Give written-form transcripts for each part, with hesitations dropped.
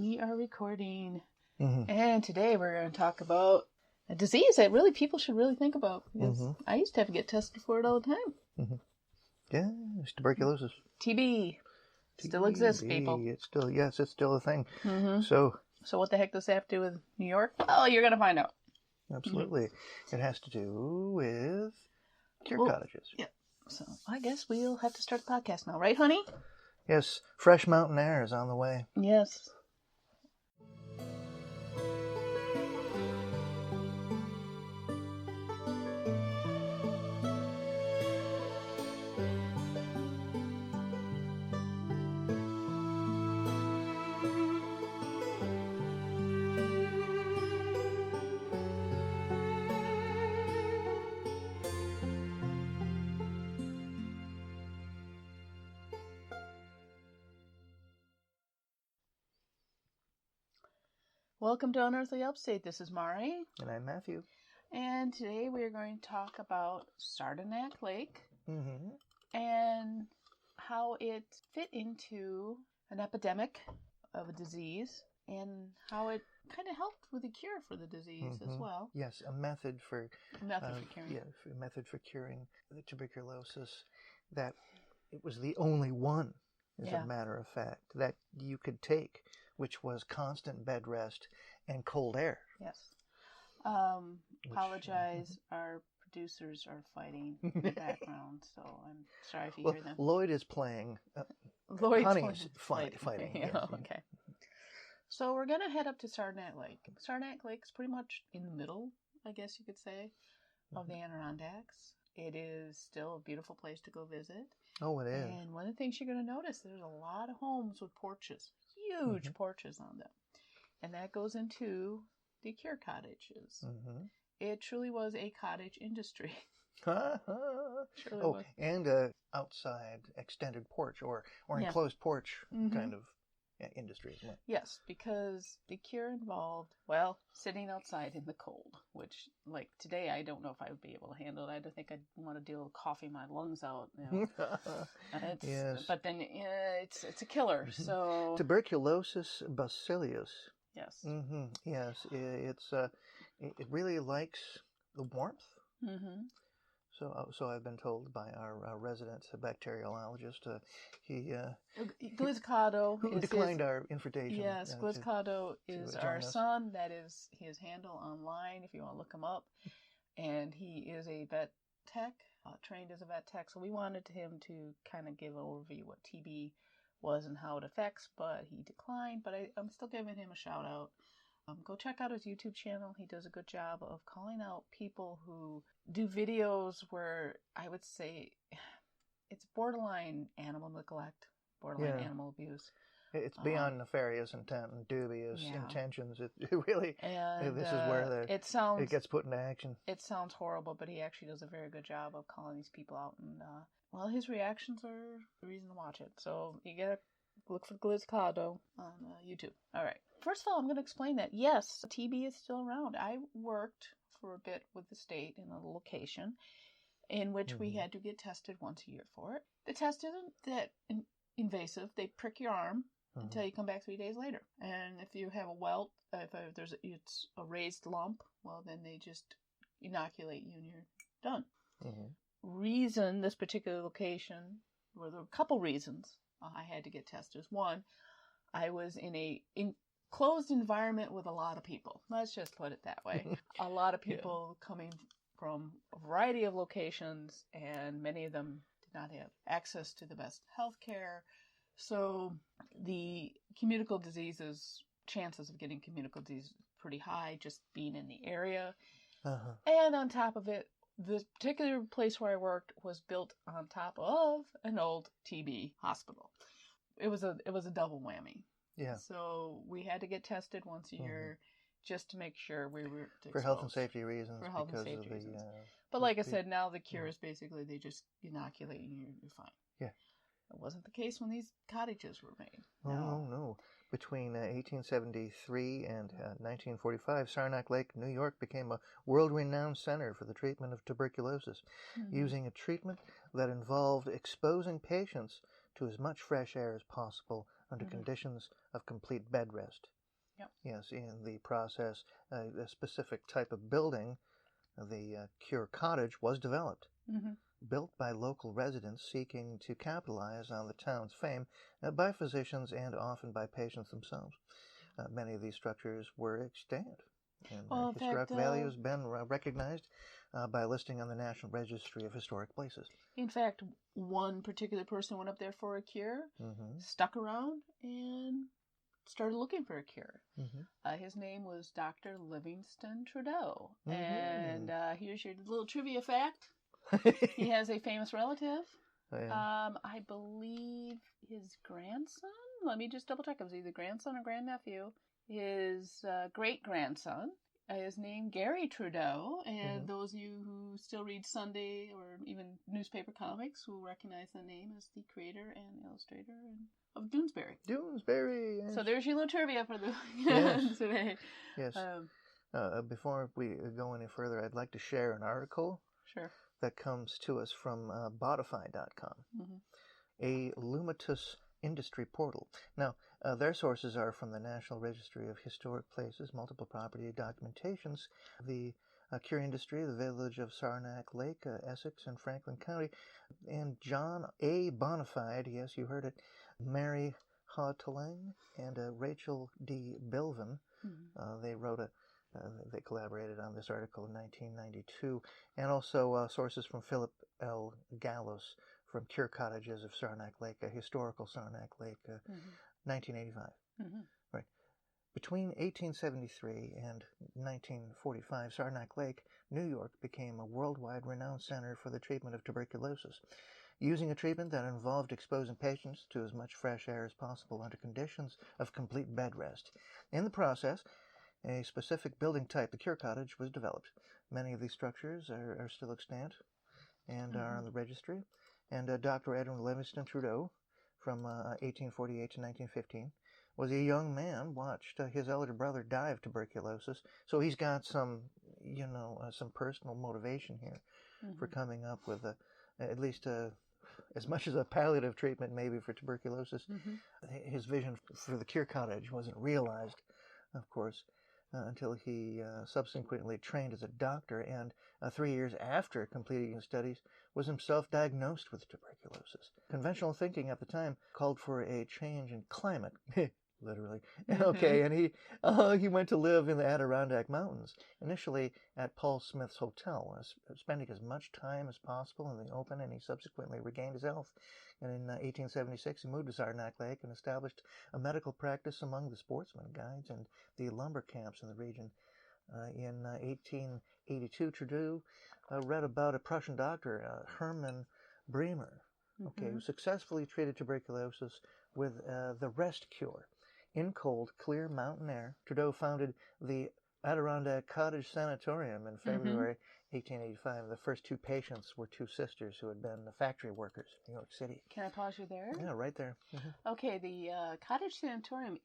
We are recording. Mm-hmm. And today we're going to talk about a disease that really people should really think about. Because I used to have to get tested for it all the time. Mm-hmm. Yeah, it's tuberculosis. TB. Still exists, people. It's still, yes, it's still a thing. Mm-hmm. So what the heck does that have to do with New York? Well, you're going to find out. Absolutely. Mm-hmm. It has to do with cottages. Yeah. So I guess we'll have to start the podcast now, right, honey? Yes, fresh mountain air is on the way. Yes. Welcome to Unearthly Upstate. This is Mari. And I'm Matthew. And today we are going to talk about Saranac Lake Mm-hmm. and how it fit into an epidemic of a disease and how it kind of helped with a cure for the disease as well. Yes, a method for curing. Yeah, a method for curing the tuberculosis. That it was the only one, as a matter of fact, that you could take, which was constant bed rest and cold air. Yes. Apologize. Our producers are fighting in the background, so I'm sorry if you hear them. Lloyd is playing. Honey's fighting. Yeah, okay. So we're going to head up to Saranac Lake. Saranac Lake is pretty much in the middle, I guess you could say, of the Adirondacks. It is still a beautiful place to go visit. Oh, it is. And one of the things you're going to notice, there's a lot of homes with porches, huge porches on them. And that goes into the cure cottages. Mm-hmm. It truly was a cottage industry. And a outside extended porch or enclosed porch kind of industry as well. Yes, because the cure involved, sitting outside in the cold, which, like, today I don't know if I would be able to handle it. I don't think I'd want to deal with coughing my lungs out. Yes. But then it's a killer, so... Tuberculosis bacillus. Yes. Mm-hmm. Yes, it really likes the warmth. Mm-hmm. So I've been told by our resident bacteriologist, Glizcado who declined our invitation. Yes, Glizcado is our son. That is his handle online if you want to look him up. And he is a vet tech, trained as a vet tech. So we wanted him to kind of give an overview what TB was and how it affects, but he declined. But I'm still giving him a shout out. Go check out his YouTube channel. He does a good job of calling out people who do videos where I would say it's borderline animal neglect, borderline animal abuse. It's beyond nefarious intent and dubious intentions. It really, this is where it gets put into action. It sounds horrible, but he actually does a very good job of calling these people out. And, his reactions are the reason to watch it. So you gotta look for Glizcado on YouTube. All right. First of all, I'm going to explain that, yes, TB is still around. I worked for a bit with the state in a location in which we had to get tested once a year for it. The test isn't that invasive. They prick your arm until you come back 3 days later. And if you have a welt, it's a raised lump, well, then they just inoculate you and you're done. Reason this particular location, there were a couple reasons I had to get tested. One, I was in a enclosed environment with a lot of people. Let's just put it that way. A lot of people coming from a variety of locations, and many of them did not have access to the best health care. So the communicable diseases, chances of getting communicable disease pretty high just being in the area. And on top of it, the particular place where I worked was built on top of an old TB hospital. It was a double whammy. Yeah. So we had to get tested once a year just to make sure we were exposed. For health and safety reasons. But like I said, now the cure is basically they just inoculate and you're fine. Yeah. It wasn't the case when these cottages were made. No. Between 1873 and 1945, Saranac Lake, New York, became a world-renowned center for the treatment of tuberculosis, using a treatment that involved exposing patients to as much fresh air as possible under conditions of complete bed rest. Yep. Yes, in the process, a specific type of building, the cure cottage, was developed. Mm-hmm. Built by local residents seeking to capitalize on the town's fame by physicians and often by patients themselves. Many of these structures were extant, and their historic value has been recognized by listing on the National Registry of Historic Places. In fact, one particular person went up there for a cure, stuck around, and started looking for a cure. His name was Dr. Livingston Trudeau. And here's your little trivia fact. He has a famous relative. I believe his grandson. Let me just double check. It was either grandson or grandnephew. His great-grandson is named Gary Trudeau. And those of you who still read Sunday or even newspaper comics will recognize the name as the creator and illustrator of Doonesbury. Doonesbury. Yes. So there's your little trivia for the today. Yes. Before we go any further, I'd like to share an article. Sure. That comes to us from Bodify.com, a Lumitus industry portal. Now, their sources are from the National Registry of Historic Places, multiple property documentations, the cure industry, the village of Saranac Lake, Essex and Franklin County, and John A. Bonafide, yes, you heard it, Mary Hautelang, and Rachel D. Bilvin. They wrote they collaborated on this article in 1992, and also sources from Philip L. Gallos from Cure Cottages of Saranac Lake, a historical Saranac Lake, 1985. Right. Between 1873 and 1945, Saranac Lake, New York, became a worldwide renowned center for the treatment of tuberculosis. Using a treatment that involved exposing patients to as much fresh air as possible under conditions of complete bed rest. In the process, a specific building type, the cure cottage, was developed. Many of these structures are still extant and are on the registry. And Dr. Edwin Livingston Trudeau, from 1848 to 1915, was a young man, watched his elder brother die of tuberculosis. So he's got some, some personal motivation here for coming up with at least as much as a palliative treatment maybe for tuberculosis. His vision for the cure cottage wasn't realized, of course, until he subsequently trained as a doctor, and 3 years after completing his studies was himself diagnosed with tuberculosis. Conventional thinking at the time called for a change in climate, literally. Okay, and he went to live in the Adirondack Mountains, initially at Paul Smith's Hotel, spending as much time as possible in the open, and he subsequently regained his health. And in 1876, he moved to Saranac Lake and established a medical practice among the sportsmen, guides, and the lumber camps in the region. In 1882, Trudeau read about a Prussian doctor, Hermann Bremer, who successfully treated tuberculosis with the rest cure. In cold, clear mountain air, Trudeau founded the Adirondack Cottage Sanatorium in February 1885. The first two patients were two sisters who had been factory workers in New York City. Can I pause you there? Yeah, right there. Okay, the Cottage Sanatorium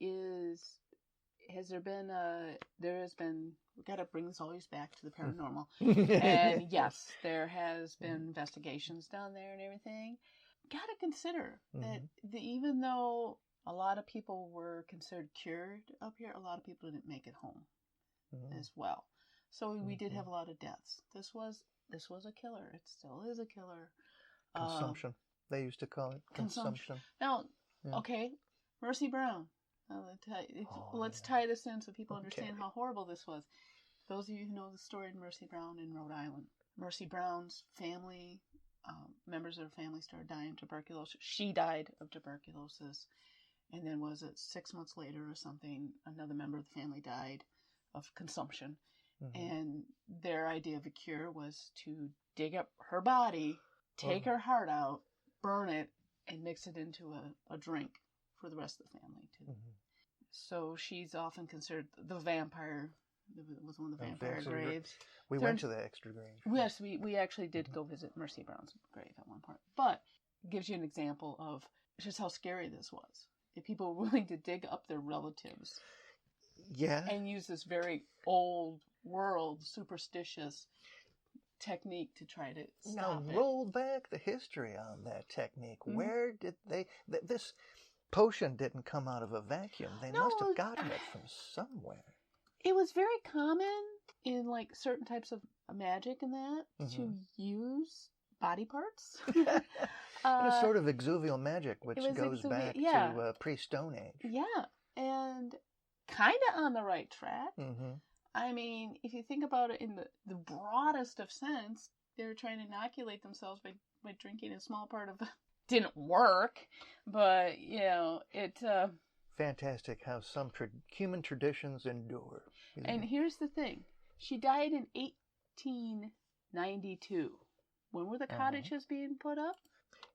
has been, we've got to bring this always back to the paranormal. And yes, there has been investigations down there and everything. Got to consider that even though a lot of people were considered cured up here, a lot of people didn't make it home as well. So we did have a lot of deaths. This was a killer. It still is a killer. Consumption. They used to call it consumption. Now, okay, Mercy Brown. Let's tie this in so people understand how horrible this was. Those of you who know the story of Mercy Brown in Rhode Island. Mercy Brown's family, members of her family started dying of tuberculosis. She died of tuberculosis. And then 6 months later or something, another member of the family died of consumption. And their idea of a cure was to dig up her body, take her heart out, burn it, and mix it into a drink for the rest of the family too. So she's often considered the vampire. It was one of the vampire graves. We went to the extra grave. Yes, we actually did go visit Mercy Brown's grave at one point. But it gives you an example of just how scary this was. If people were willing to dig up their relatives. Yeah. And use this very old world superstitious technique to try to stop it. Now roll back the history on that technique. Where did this potion didn't come out of a vacuum. They No, must have gotten it from somewhere. It was very common in like certain types of magic and that to use body parts. It's sort of exuvial magic, which goes back to pre-Stone Age. Yeah, and kind of on the right track. I mean, if you think about it in the broadest of sense, they were trying to inoculate themselves by drinking a small part of didn't work, but, you know, it... Fantastic how some human traditions endure. And here's the thing. She died in 1892. When were the cottages being put up?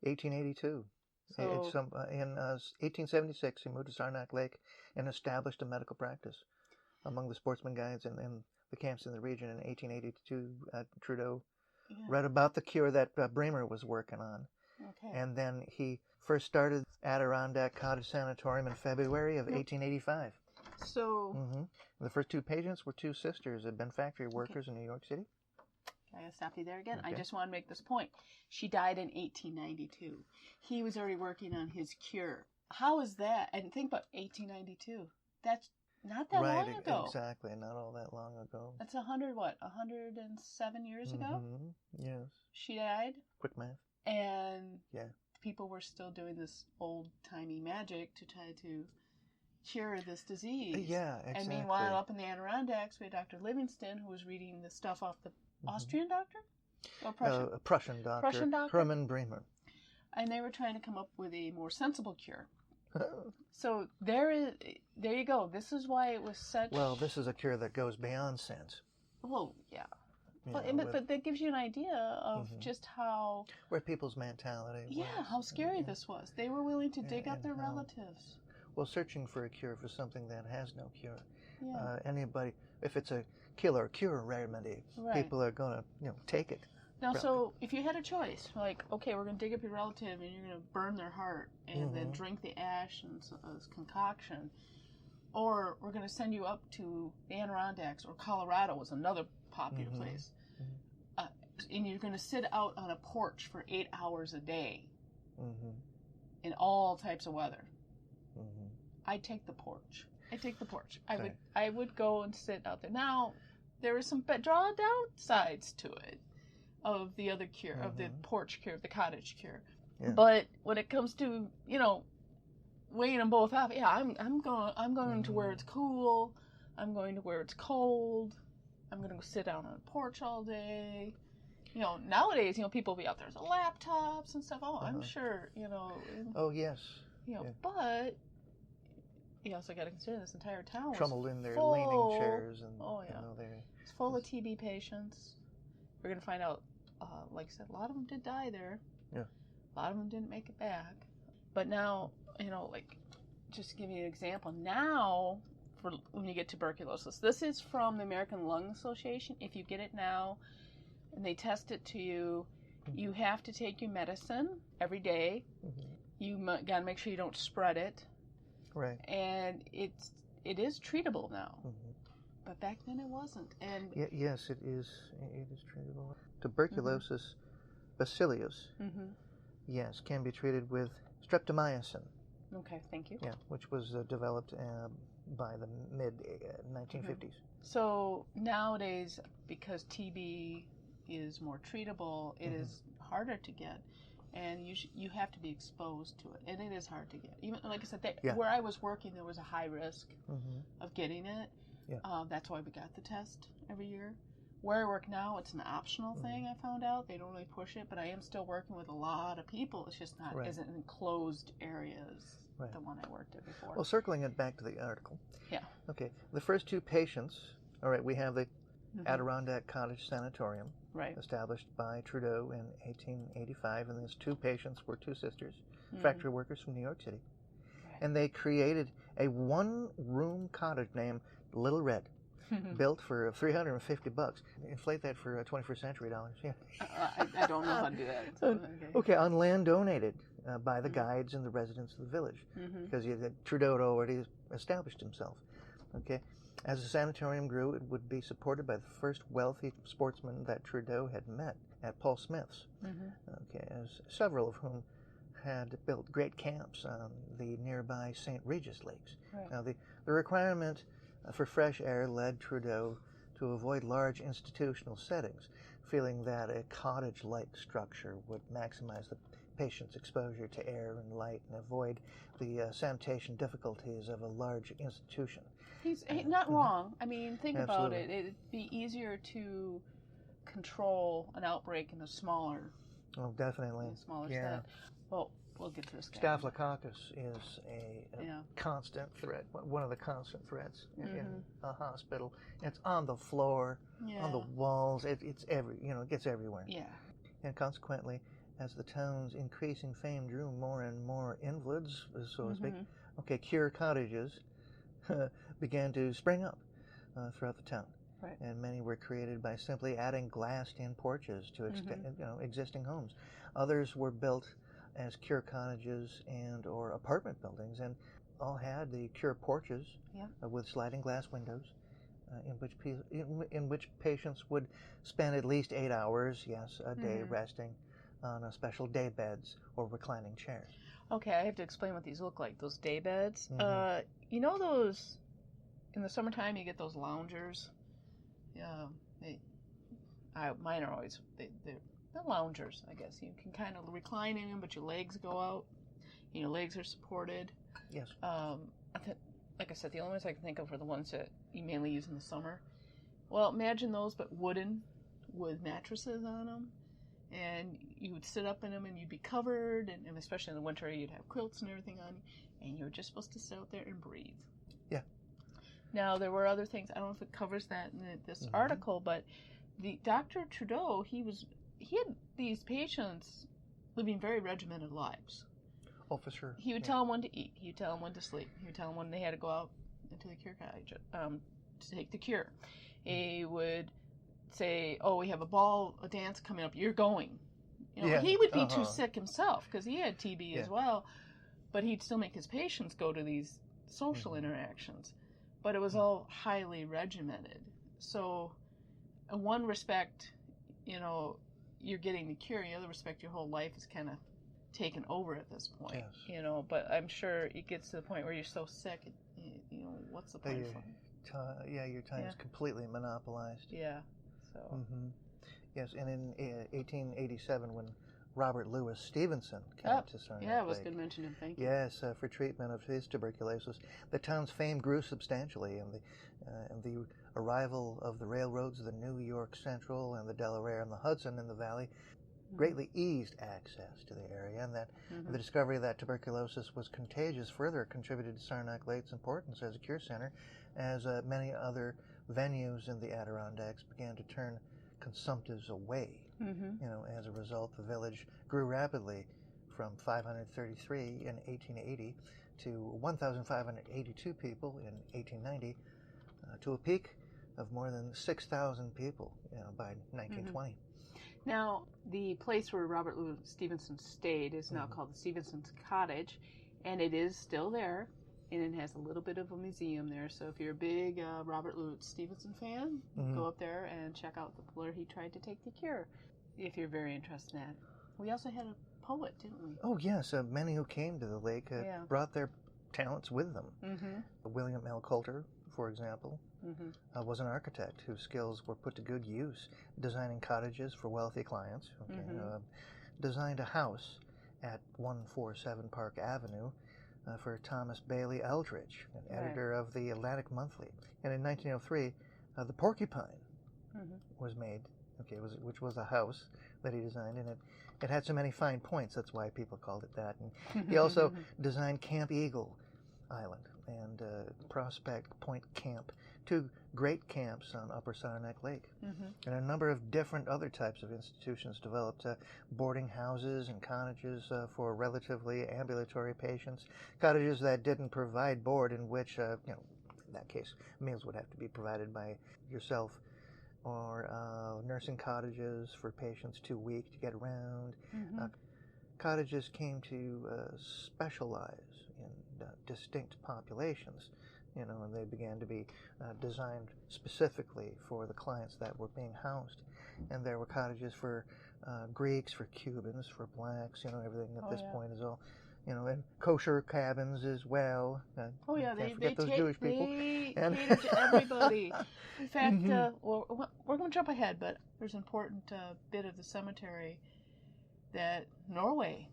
1882. So, in 1876, he moved to Saranac Lake and established a medical practice among the sportsman guides and the camps in the region. In 1882, Trudeau read about the cure that Bremer was working on. Okay. And then he first started Adirondack Cottage Sanatorium in February of 1885. So... The first two patients were two sisters who had been factory workers in New York City. I gotta stop you there again. I just want to make this point. She died in 1892. He was already working on his cure. How is that? And think about 1892. That's not that long ago. Exactly. Not all that long ago. That's 107 years ago? Yes. She died. Quick math. And people were still doing this old-timey magic to try to cure this disease. Yeah, exactly. And meanwhile, up in the Adirondacks, we had Dr. Livingston, who was reading the stuff off the Austrian doctor? Or Prussian? Prussian doctor. Hermann Bremer. And they were trying to come up with a more sensible cure. So there you go. This is why it was such... Well, this is a cure that goes beyond sense. Well, yeah. But that gives you an idea of just how... Where people's mentality was. Yeah, how scary this was. They were willing to dig up their relatives. Well, searching for a cure for something that has no cure. Yeah. Anybody, if it's a kill or cure remedy, people are going to, take it. Now, so if you had a choice, like, okay, we're going to dig up your relative and you're going to burn their heart and then drink the ash and concoction, or we're going to send you up to the Adirondacks, or Colorado was another popular place, and you're going to sit out on a porch for 8 hours a day in all types of weather. I'd take the porch. I would go and sit out there. Now, there were some downsides to it of the other cure, of the porch cure, the cottage cure. Yeah. But when it comes to, weighing them both off, I'm going to where it's cool. I'm going to where it's cold. I'm going to go sit down on a porch all day. Nowadays, people be out there with laptops and stuff. Oh, I'm sure, Oh, yes. But you also got to consider this entire town trundled in their leaning chairs. And, it's full of TB patients. We're going to find out, like I said, a lot of them did die there. Yeah. A lot of them didn't make it back. But now, just to give you an example, now, for when you get tuberculosis, this is from the American Lung Association. If you get it now and they test it to you, you have to take your medicine every day. You got to make sure you don't spread it. Right. And it is treatable now. But back then it wasn't. And yes, it is. It is treatable. Tuberculosis bacillus, yes, can be treated with streptomycin. Okay, thank you. Yeah, which was developed by the mid-1950s. So nowadays, because TB is more treatable, it is harder to get. And you have to be exposed to it, and it is hard to get. Even like I said, where I was working, there was a high risk of getting it. Yeah. That's why we got the test every year. Where I work now, it's an optional thing. I found out they don't really push it, but I am still working with a lot of people. It's just not as in enclosed areas. The one I worked at before. Well, circling it back to the article. Yeah. Okay. The first two patients. All right. We have the Adirondack Cottage Sanatorium. Right. Established by Trudeau in 1885, and these two patients were two sisters, factory workers from New York City. Right. And they created a one-room cottage named Little Red, built for $350. Inflate that for 21st century dollars. Yeah. I don't know how to do that. So, okay, on land donated by the guides and the residents of the village, because Trudeau had already established himself. Okay. As the sanatorium grew, it would be supported by the first wealthy sportsmen that Trudeau had met at Paul Smith's. Okay, as several of whom had built great camps on the nearby St. Regis Lakes. Right. Now, the requirement for fresh air led Trudeau to avoid large institutional settings, feeling that a cottage-like structure would maximize the patient's exposure to air and light and avoid the sanitation difficulties of a large institution. He's not wrong. I mean, think Absolutely. about it. It'd be easier to control an outbreak in a smaller, Definitely. set. Well, we'll get to this guy. Staphylococcus is a constant threat, one of the constant threats in a hospital. It's on the floor, on the walls. It gets everywhere. Yeah. And consequently, as the town's increasing fame drew more and more invalids, so to speak, cure cottages began to spring up throughout the town. Right. And many were created by simply adding glassed-in porches to existing homes. Others were built as cure cottages and or apartment buildings, and all had the cure porches with sliding glass windows, in which patients would spend at least 8 hours, a day resting on special day beds or reclining chairs. Okay, I have to explain what these look like. Those day beds. You know those in the summertime you get those loungers. Mine are always they're loungers, I guess. You can kind of recline in them, but your legs go out. Your legs are supported. Yes. Like I said, the only ones I can think of are the ones that you mainly use in the summer. Well, imagine those, but wooden, with mattresses on them. And you would sit up in them and you'd be covered, and especially in the winter, you'd have quilts and everything on you, and you're just supposed to sit out there and breathe. Yeah. Now, there were other things. I don't know if it covers that in this article, but the Dr. Trudeau, he had these patients living very regimented lives. Oh, for sure. He would tell them when to eat. He would tell them when to sleep. He would tell them when they had to go out into the cure cottage to take the cure. He would say, we have a dance coming up, you're going. He would be too sick himself because he had TB as well, but he'd still make his patients go to these social interactions. But it was all highly regimented. So in one respect, you're getting the cure. In the other respect, your whole life is kind of taken over at this point. Yes. But I'm sure it gets to the point where you're so sick, what's the point for your time is completely monopolized. Yeah. So. Yes, and in 1887, when Robert Louis Stevenson came to Saranac Lake. I was going to mention him. Thank you. Yes, for treatment of his tuberculosis, the town's fame grew substantially, and the arrival of the railroads, the New York Central and the Delaware and the Hudson in the valley, greatly eased access to the area, and that the discovery that tuberculosis was contagious further contributed to Saranac Lake's importance as a cure center, as many other venues in the Adirondacks began to turn consumptives away. As a result, the village grew rapidly from 533 in 1880 to 1,582 people in 1890 to a peak of more than 6,000 people by 1920. Now, the place where Robert Louis Stevenson stayed is now called the Stevenson's Cottage, and it is still there, and it has a little bit of a museum there. So if you're a big Robert Louis Stevenson fan, go up there and check out where he tried to take the cure, if you're very interested in that. We also had a poet, didn't we? Oh, yes. Many who came to the lake brought their talents with them. William L. Coulter, for example, was an architect whose skills were put to good use, designing cottages for wealthy clients. Designed a house at 147 Park Avenue for Thomas Bailey Eldridge, an editor of the Atlantic Monthly. And in 1903, the Porcupine was made, which was a house that he designed, and it had so many fine points, that's why people called it that. And he also designed Camp Eagle Island and Prospect Point Camp, two great camps on Upper Saranac Lake. And a number of different other types of institutions developed, boarding houses and cottages for relatively ambulatory patients, cottages that didn't provide board, in which, in that case, meals would have to be provided by yourself, or nursing cottages for patients too weak to get around. Cottages came to specialize in distinct populations, and they began to be designed specifically for the clients that were being housed. And there were cottages for Greeks, for Cubans, for blacks. Everything at this yeah. point is all, and kosher cabins as well. Oh yeah, Can't forget those Jewish people. They cater to everybody. In fact, we're going to jump ahead, but there's an important bit of the cemetery that Norway,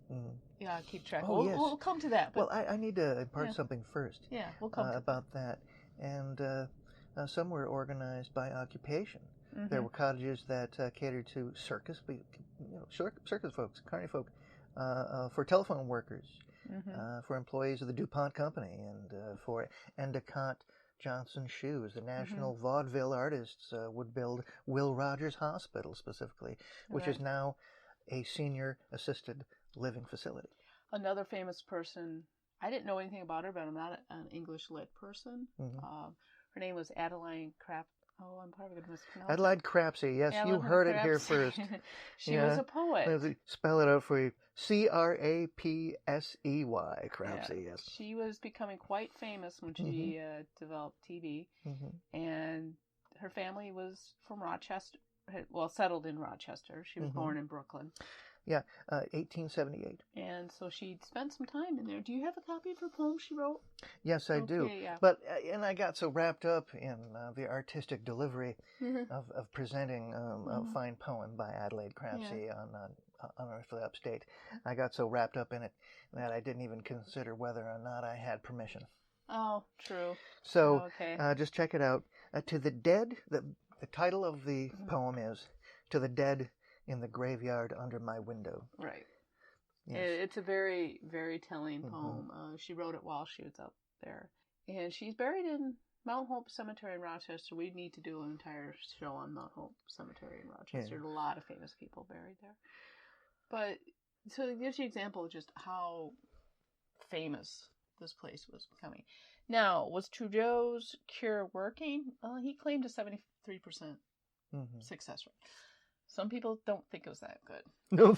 keep track. Oh, yes. We'll come to that. But, well, I need to impart something first. Yeah, we'll come to about that. And some were organized by occupation. There were cottages that catered to circus folks, carny folk, for telephone workers, for employees of the DuPont Company, and for Endicott Johnson Shoes. The National Vaudeville Artists would build Will Rogers Hospital specifically, which is now a senior assisted living facility. Another famous person, I didn't know anything about her, but I'm not an English lit person. Her name was Adeline Crap. Oh, I'm probably going to mispronounce Adelaide Crapsey. Yes, you heard it here first. She was a poet. Let me spell it out for you. Crapsey. Crapsey, yes. She was becoming quite famous when she developed TV. And her family was from Rochester. Well, settled in Rochester. She was born in Brooklyn. Yeah, 1878. And so she spent some time in there. Do you have a copy of her poem she wrote? Yes, I do. Yeah. But and I got so wrapped up in the artistic delivery of presenting a fine poem by Adelaide Crapsey on Earth for the Upstate. I got so wrapped up in it that I didn't even consider whether or not I had permission. Oh, true. So just check it out. To the Dead, the title of the poem is To the Dead in the Graveyard Under My Window. Right. Yes. It's a very, very telling poem. She wrote it while she was up there. And she's buried in Mount Hope Cemetery in Rochester. We need to do an entire show on Mount Hope Cemetery in Rochester. Yeah. There's a lot of famous people buried there. But, so it gives you an example of just how famous this place was becoming. Now, was Trudeau's cure working? He claimed a 73% success rate. Some people don't think it was that good. No,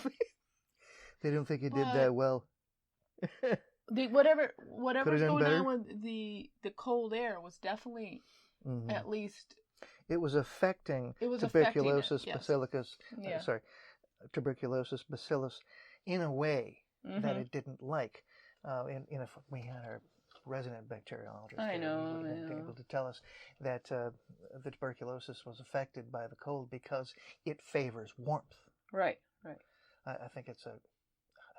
they don't think it did that well. Whatever's going on with the cold air was definitely at least. It was affecting tuberculosis bacillus in a way that it didn't like. We had our resident bacteriologist. I know. Able to tell us that the tuberculosis was affected by the cold because it favors warmth. Right. I think it's I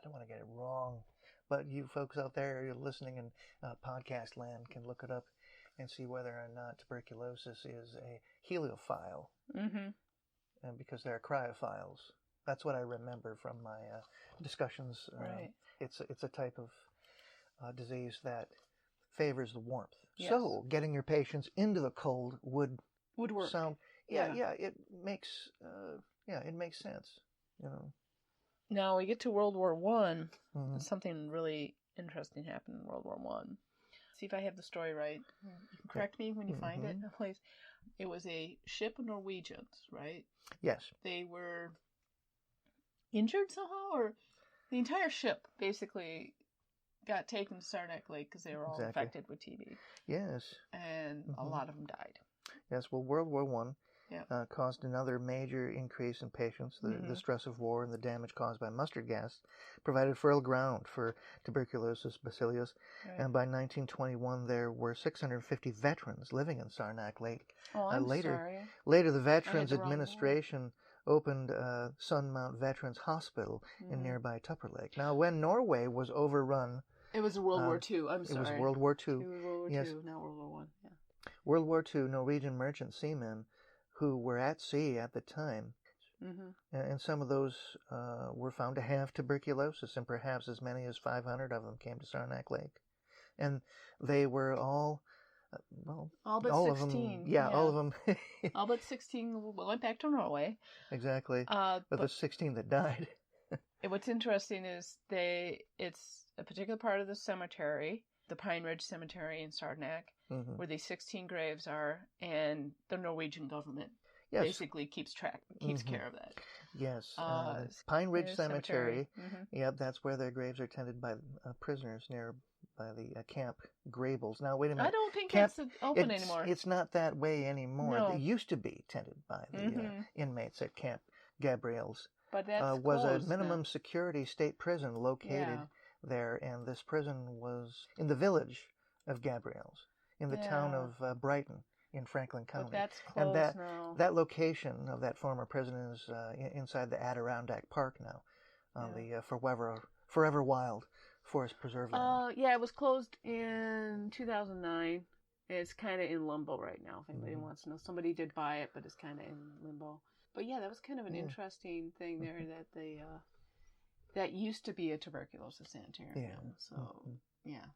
don't want to get it wrong, but you folks out there, you're listening in podcast land, can look it up and see whether or not tuberculosis is a heliophile. And because there are cryophiles. That's what I remember from my discussions. Right. It's a type of disease that favors the warmth. Yes. So getting your patients into the cold would work. It makes sense. Now we get to World War I. Something really interesting happened in World War I. See if I have the story right. You can correct me when you find it, please. It was a ship of Norwegians, right? Yes. They were injured somehow, or the entire ship basically got taken to Saranac Lake because they were all infected with TB. Yes. And a lot of them died. Yes, well, World War I caused another major increase in patients. The stress of war and the damage caused by mustard gas provided fertile ground for tuberculosis bacillus. Right. And by 1921, there were 650 veterans living in Saranac Lake. Oh, I'm sorry. Later, the Veterans Administration opened Sun Mount Veterans Hospital in nearby Tupper Lake. Now, when Norway was overrun... It was World War II, I'm sorry. It was World War II. It was World War II, not World War I. Yeah. World War II, Norwegian merchant seamen who were at sea at the time, and some of those were found to have tuberculosis, and perhaps as many as 500 of them came to Saranac Lake. And they were all... all but 16. All of them. All but 16 went back to Norway. Exactly. But the 16 that died. What's interesting is it's a particular part of the cemetery, the Pine Ridge Cemetery in Saranac, where these 16 graves are, and the Norwegian government basically keeps care of that. Yes. Pine Ridge Cemetery. Yep, that's where their graves are tended by prisoners by the Camp Grabels. Now, wait a minute. I don't think it's open anymore. It's not that way anymore. No. They used to be tended by the inmates at Camp Gabriel's. But that's was a closed minimum now. security state prison located there, and this prison was in the village of Gabriel's, in the town of Brighton in Franklin County. But that's closed and now. that location of that former prison is inside the Adirondack Park now, on the Forever Wild Forest Preserve land. Yeah, it was closed in 2009. It's kind of in limbo right now, if anybody wants to know. Somebody did buy it, but it's kind of in limbo. But yeah, that was kind of an interesting thing there that they, that used to be a tuberculosis sanitarium. Yeah. So, yeah.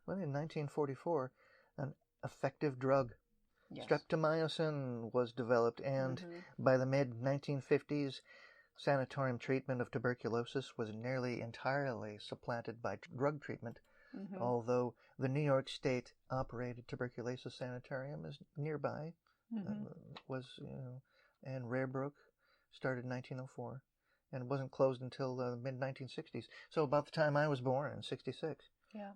Well, in 1944, an effective drug, streptomycin, was developed, and by the mid-1950s, sanatorium treatment of tuberculosis was nearly entirely supplanted by drug treatment, although the New York State operated tuberculosis sanitarium is nearby, and Rarebrook started in 1904, and wasn't closed until the mid-1960s. So about the time I was born, in 66,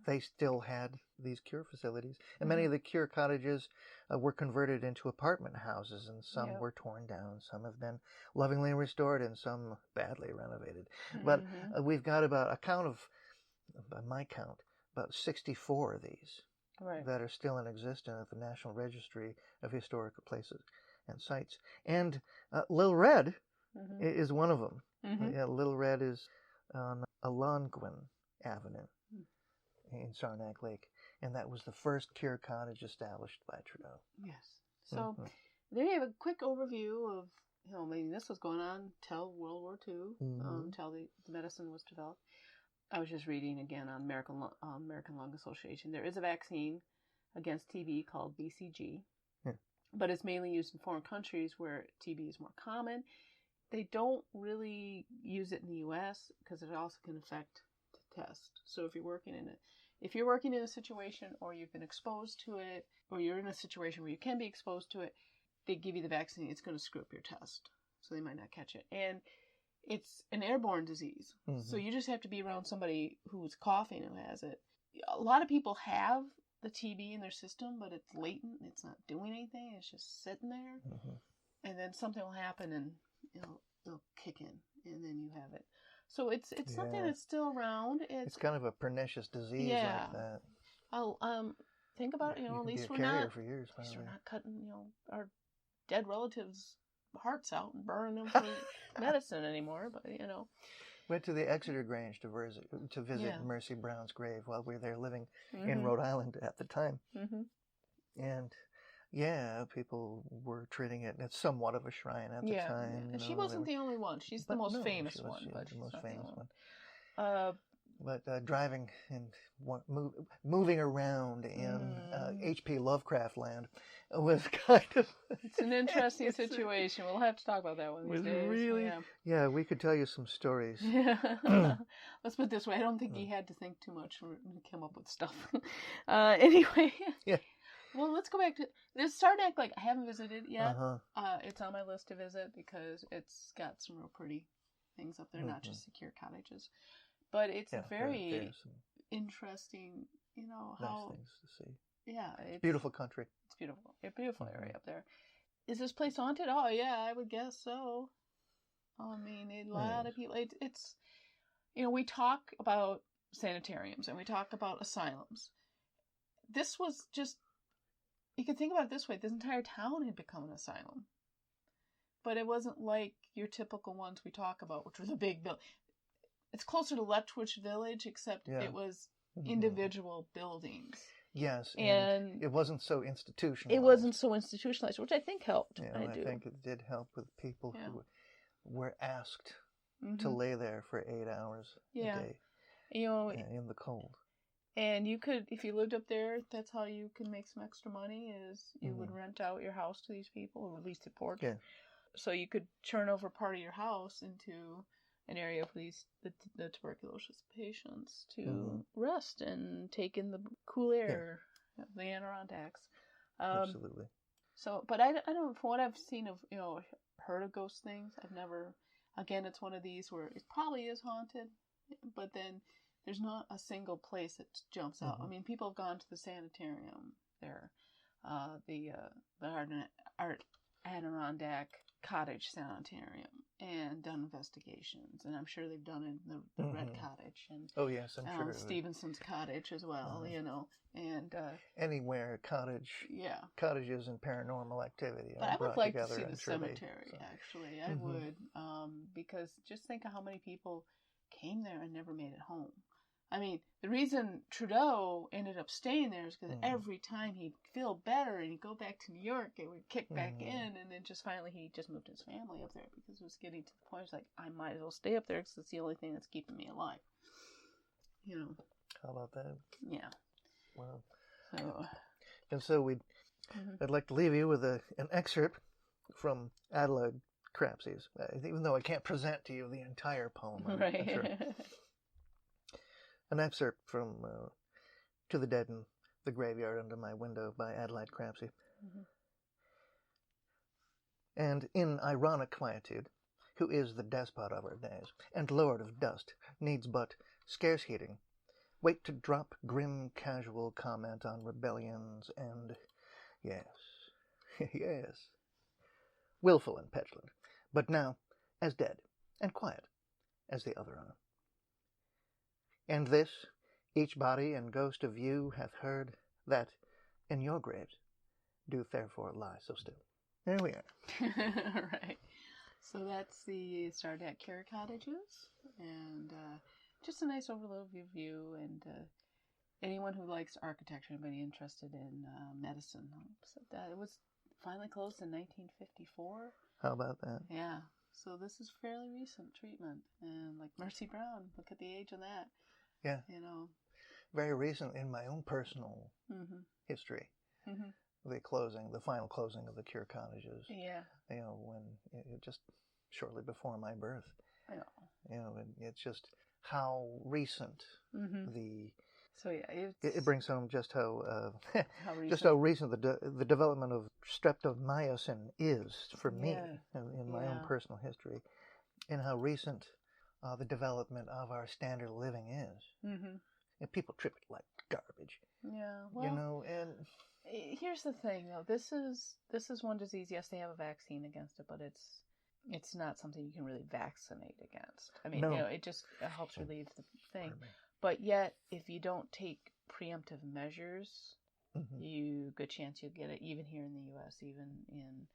they still had these cure facilities. And many of the cure cottages were converted into apartment houses, and some were torn down, some have been lovingly restored, and some badly renovated. But we've got about, by my count, about 64 of these that are still in existence at the National Registry of Historical Places and Sites. And Little Red is one of them. Little Red is on Algonquin Avenue in Saranac Lake, and that was the first cure cottage established by Trudeau. Yes. So there you have a quick overview of, I mean, this was going on till World War II, till the medicine was developed. I was just reading again on American Lung Association. There is a vaccine against TB called BCG, but it's mainly used in foreign countries where TB is more common. They don't really use it in the U.S. because it also can affect the test. So if you're working in a situation, or you've been exposed to it, or you're in a situation where you can be exposed to it, they give you the vaccine. It's going to screw up your test, so they might not catch it. And it's an airborne disease, so you just have to be around somebody who's coughing who has it. A lot of people have the TB in their system, but it's latent. It's not doing anything. It's just sitting there, and then something will happen, and they'll kick in, and then you have it. So it's something that's still around. It's kind of a pernicious disease like that. I'll think about it. At least we're not for years, cutting our dead relatives' hearts out and burning them for medicine anymore. But went to the Exeter Grange to visit Mercy Brown's grave while we were there living in Rhode Island at the time, and people were treating it as somewhat of a shrine at the time. And she wasn't the only one. She's the most famous one. But the most famous one. But driving and moving around in H.P. Lovecraft land was kind of... It's an interesting situation. We'll have to talk about that one these days. Really, we could tell you some stories. Let's put it this way. I don't think he had to think too much to come up with stuff. Anyway. Well, let's go back to this Saranac Lake. I haven't visited yet. It's on my list to visit because it's got some real pretty things up there, not just secure cottages. But it's very interesting, how... Nice things to see. Yeah. It's beautiful country. It's beautiful. A beautiful area up there. Is this place haunted? Oh, yeah, I would guess so. I mean, a lot of people... It's we talk about sanitariums and we talk about asylums. This was just... You can think about it this way. This entire town had become an asylum. But it wasn't like your typical ones we talk about, which were the big buildings. It's closer to Letchworth Village, except it was individual buildings. Yes, and it wasn't so institutionalized. It wasn't so institutionalized, which I think helped. I think it did help with people who were asked to lay there for 8 hours a day in the cold. And you could, if you lived up there, that's how you could make some extra money, is you would rent out your house to these people, or at least a porch. Yeah. So you could turn over part of your house into an area for the tuberculosis patients to rest and take in the cool air of the Adirondacks. Absolutely. So, but I don't, from what I've seen of, heard of ghost things, I've never, again, it's one of these where it probably is haunted, but then there's not a single place that jumps out. I mean, people have gone to the sanitarium there, the Adirondack Cottage Sanitarium, and done investigations, and I'm sure they've done it in the Red Cottage and oh yes, I'm sure Stevenson's cottage as well. And anywhere cottages and paranormal activity. But I would like to see the sure cemetery. Actually, I would, because just think of how many people came there and never made it home. I mean, the reason Trudeau ended up staying there is because every time he'd feel better and he'd go back to New York, it would kick back in, and then finally he just moved his family up there because it was getting to the point, it's like, I might as well stay up there because it's the only thing that's keeping me alive. How about that? Yeah. Wow. So, and so I'd like to leave you with an excerpt from Adelaide Crapsy's, even though I can't present to you the entire poem. Right. Sure. An excerpt from To the Dead in the Graveyard Under My Window by Adelaide Crapsy. And in ironic quietude, who is the despot of our days, and lord of dust, needs but scarce heeding, wait to drop grim casual comment on rebellions and, yes, yes, willful and petulant, but now as dead and quiet as the other are. And this, each body and ghost of you hath heard, that in your graves do therefore lie so still. There we are. Right. So that's the Saranac Lake Cottages, and just a nice overview view, and anyone who likes architecture, anybody interested in medicine, it was finally closed in 1954. How about that? Yeah. So this is fairly recent treatment, and like Mercy Brown, look at the age of that. Yeah. Very recent in my own personal history. The final closing of the Cure Cottages. Yeah. When just shortly before my birth. I know. It's just how recent So yeah, it brings home just how recent the development of streptomycin is for me in my own personal history, and how recent the development of our standard of living is. And people trip it like garbage. Yeah. Well, and here's the thing, though. This is one disease. Yes, they have a vaccine against it, but it's not something you can really vaccinate against. I mean, it just helps relieve the thing. But yet, if you don't take preemptive measures, good chance you'll get it. Even here in the U.S., even in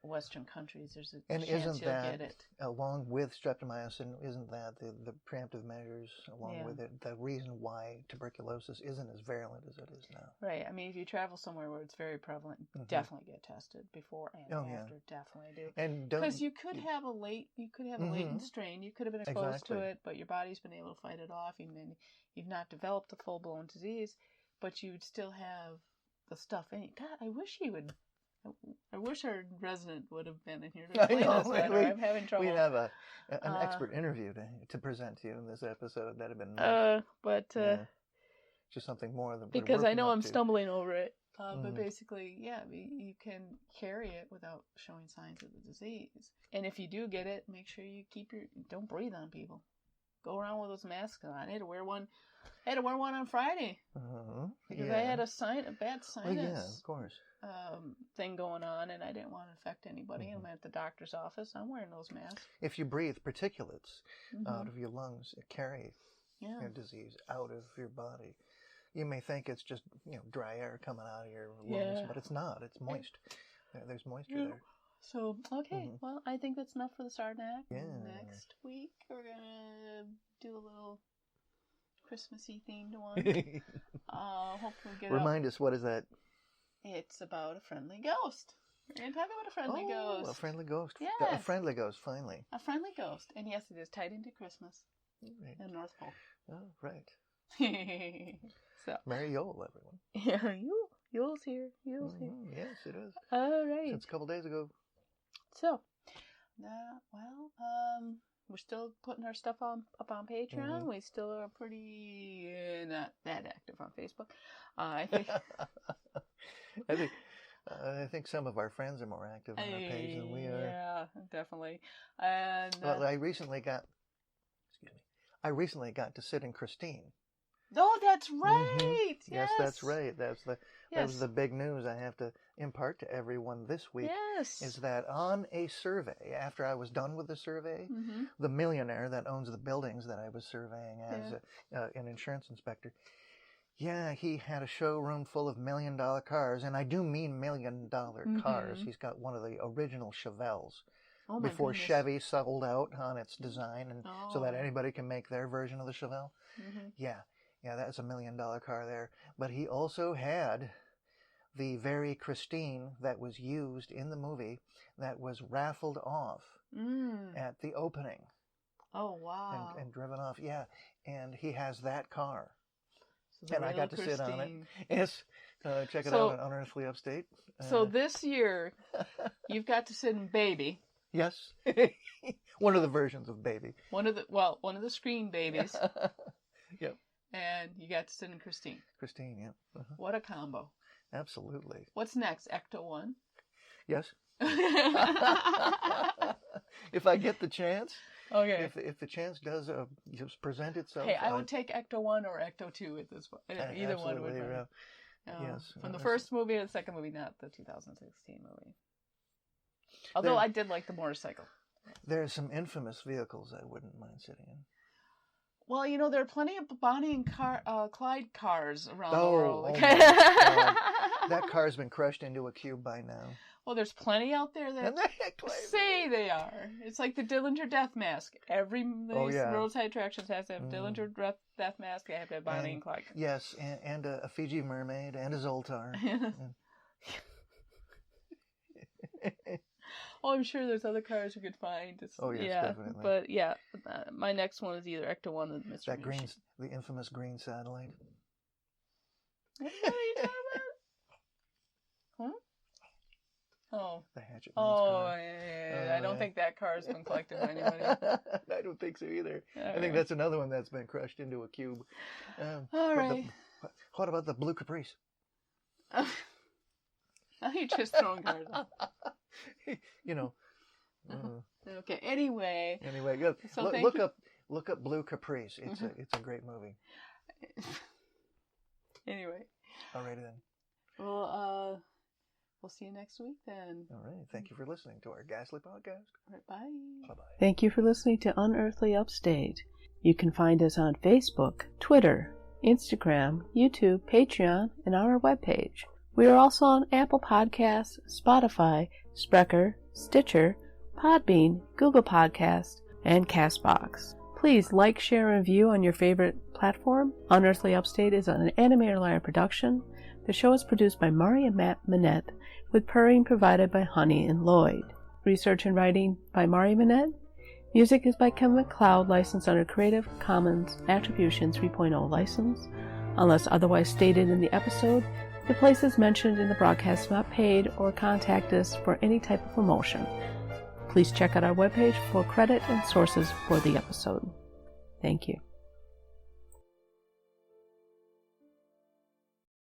Western countries, there's a chance you'll get it. Along with streptomycin, isn't that the preemptive measures, along with it, the reason why tuberculosis isn't as virulent as it is now? Right. I mean, if you travel somewhere where it's very prevalent, definitely get tested before and after. Definitely do. And because you could have a latent strain. You could have been exposed to it, but your body's been able to fight it off. Even you've not developed a full-blown disease, but you would still have the stuff in you. God, I wish our resident would have been in here to explain this better. I'm having trouble. We'd have an expert interview to present to you in this episode. That'd have been nice. Just something more than because I know I'm stumbling over it. But basically, you can carry it without showing signs of the disease. And if you do get it, make sure you don't breathe on people. Go around with those masks on. I had to wear one on Friday because I had a bad sinus. Of course. Thing going on, and I didn't want to infect anybody. I'm at the doctor's office. I'm wearing those masks. If you breathe particulates out of your lungs, it carry your disease out of your body. You may think it's just dry air coming out of your lungs, but it's not. It's moist. There's moisture there. So well, I think that's enough for the Saranac. Yeah. Next week we're gonna do a little Christmassy themed one. Hopefully get Remind us, what is that? It's about a friendly ghost. We're going to talk about a friendly ghost. A friendly ghost. Yes. A friendly ghost, finally. A friendly ghost. And yes, it is tied into Christmas. Right. And North Pole. Oh, right. So. Merry Yule, everyone. Yeah, Yule. Yule's here. Yule's here. Yes, it is. All right. Since a couple days ago. So, we're still putting our stuff up on Patreon. We still are pretty not that active on Facebook. I think... I think some of our friends are more active on our page than we are. Yeah, definitely. And I recently got to sit in Christine Oh, that's right. Mm-hmm. Yes, that's right. That was the big news I have to impart to everyone this week. Yes. Is that on a survey, after I was done with the survey, the millionaire that owns the buildings that I was surveying as an insurance inspector, he had a showroom full of $1 million cars, and I do mean $1 million cars. He's got one of the original Chevelles. Oh, before goodness. Chevy sold out on its design, and so that anybody can make their version of the Chevelle. Yeah, that's $1 million car there. But he also had the very Christine that was used in the movie that was raffled off at the opening. Oh, wow. And driven off, and he has that car. So and I got to Christine. sit on it. Yes, check it out on Unearthly Upstate. So this year, you've got to sit in Baby. Yes, one of the versions of Baby. One of the screen babies. Yep. And you got to sit in Christine. Christine, yeah. What a combo. Absolutely. What's next? Ecto-1? Yes. If I get the chance. Okay. If the chance does just present itself. Hey, I would take Ecto-1 or Ecto-2 at this point. Either one would be. Yes. From the first movie to the second movie, not the 2016 movie. Although I did like the motorcycle. There's some infamous vehicles I wouldn't mind sitting in. Well, there are plenty of Bonnie and Clyde cars around the world. Oh that car's been crushed into a cube by now. Well, there's plenty out there that say they are. It's like the Dillinger Death Mask. Every roadside attractions has to have Dillinger Death Mask. They have to have Bonnie and Clyde. Yes, and a Fiji mermaid and a Zoltar. Oh, I'm sure there's other cars we could find. Definitely. But my next one is either Ecto-1 or Mr. That the infamous green satellite. What are you talking about? Huh? Oh. The Hatchet Man's car. Yeah. I don't think that car's been collected by anybody. I don't think so either. I think that's another one that's been crushed into a cube. All right. What about the Blue Caprice? You're just throwing cars out. Okay. Anyway, good. So look up Blue Caprice. It's a great movie. Anyway. Alrighty then. Well, we'll see you next week then. All right. Thank you for listening to our Ghastly podcast. All right, bye. Bye-bye. Thank you for listening to Unearthly Upstate. You can find us on Facebook, Twitter, Instagram, YouTube, Patreon, and on our webpage. We are also on Apple Podcasts, Spotify, Spreaker, Stitcher, Podbean, Google Podcasts, and CastBox. Please like, share, and review on your favorite platform. Unearthly Upstate is an Animator Liar production. The show is produced by Mari and Matt Manette, with purring provided by Honey and Lloyd. Research and writing by Mari Manette. Music is by Kevin MacLeod, licensed under Creative Commons Attribution 3.0 license. Unless otherwise stated in the episode, the places mentioned in the broadcast are not paid or contact us for any type of promotion. Please check out our webpage for credit and sources for the episode. Thank you.